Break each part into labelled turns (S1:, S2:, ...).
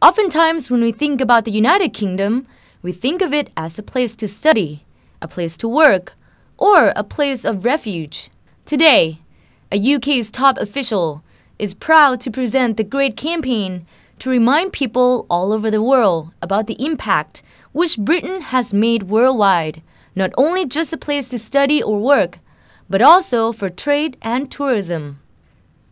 S1: Oftentimes, when we think about the United Kingdom, we think of it as a place to study, a place to work, or a place of refuge. Today, a UK's top official is proud to present the Great Campaign to remind people all over the world about the impact which Britain has made worldwide, not only just a place to study or work, but also for trade and tourism.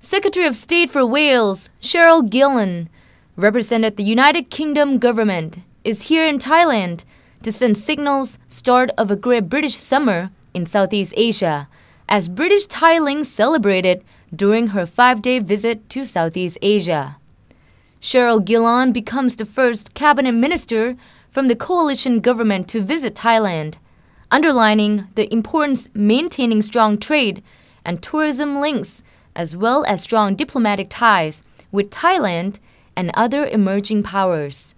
S1: Secretary of State for Wales, Cheryl Gillan, represented the United Kingdom government, is here in Thailand to send signals start of a great British summer in Southeast Asia, as British Thai Link celebrated during her 5-day visit to Southeast Asia. Cheryl Gillan becomes the first cabinet minister from the coalition government to visit Thailand, underlining the importance of maintaining strong trade and tourism links, as well as strong diplomatic ties with Thailand and other emerging powers.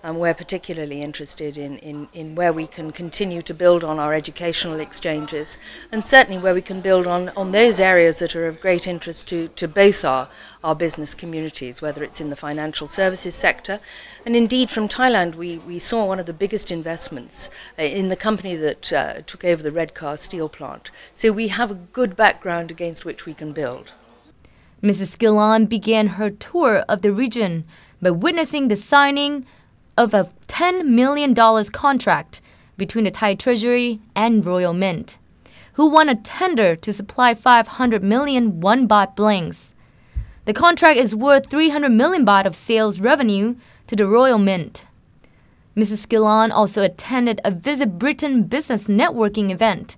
S2: We're particularly interested in where we can continue to build on our educational exchanges, and certainly where we can build on those areas that are of great interest to both our business communities, whether it's in the financial services sector. And indeed, from Thailand, we saw one of the biggest investments in the company that took over the Redcar steel plant. So we have a good background against which we can build.
S1: Mrs. Gillan began her tour of the region by witnessing the signing of a $10 million contract between the Thai Treasury and Royal Mint, who won a tender to supply 500 million baht blanks. The contract is worth 300 million baht of sales revenue to the Royal Mint. Mrs. Gillan also attended a Visit Britain business networking event,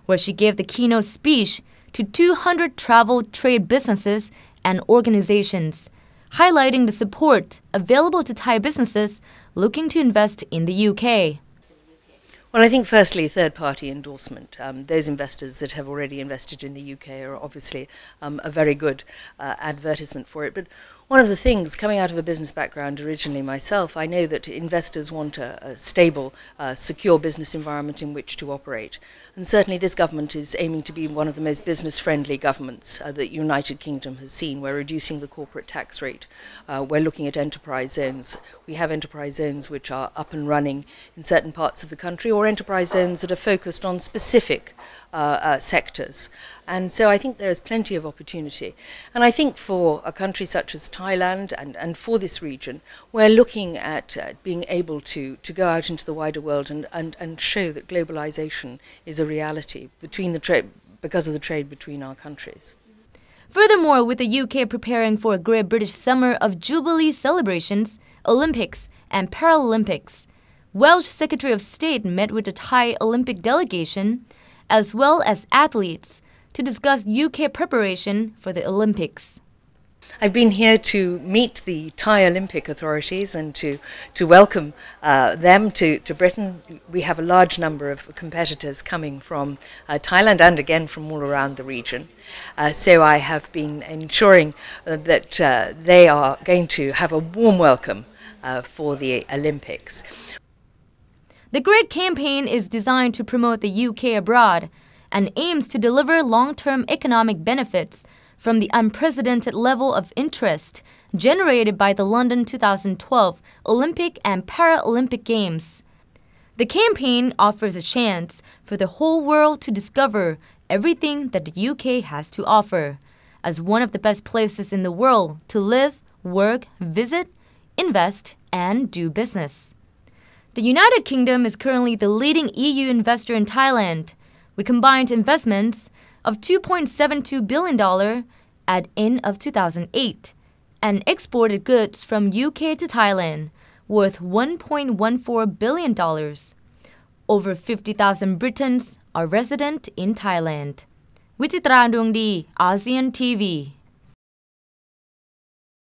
S1: where she gave the keynote speech to 200 travel trade businesses and organizations, highlighting the support available to Thai businesses looking to invest in the UK.
S2: Well, I think firstly, third-party endorsement. Those investors that have already invested in the UK are obviously a very good advertisement for it. But one of the things, coming out of a business background originally myself, I know that investors want a stable, secure business environment in which to operate. And certainly this government is aiming to be one of the most business-friendly governments that the United Kingdom has seen. We're reducing the corporate tax rate. We're looking at enterprise zones. We have enterprise zones which are up and running in certain parts of the country, or enterprise zones that are focused on specific sectors. And so I think there is plenty of opportunity. And I think for a country such as Thailand and for this region, we're looking at being able to go out into the wider world and show that globalization is a reality because of the trade between our countries.
S1: Furthermore, with the UK preparing for a great British summer of Jubilee celebrations, Olympics and Paralympics, Welsh Secretary of State met with the Thai Olympic delegation, as well as athletes, to discuss UK preparation for the Olympics.
S2: I've been here to meet the Thai Olympic authorities and to welcome them to Britain. We have a large number of competitors coming from Thailand and again from all around the region. So I have been ensuring that they are going to have a warm welcome for the Olympics.
S1: The Great Campaign is designed to promote the UK abroad and aims to deliver long-term economic benefits from the unprecedented level of interest generated by the London 2012 Olympic and Paralympic Games. The campaign offers a chance for the whole world to discover everything that the UK has to offer as one of the best places in the world to live, work, visit, invest, and do business. The United Kingdom is currently the leading EU investor in Thailand, with combined investments of $2.72 billion at end of 2008, and exported goods from UK to Thailand worth $1.14 billion. Over 50,000 Britons are resident in Thailand. Vichitra Dongdi, ASEAN TV.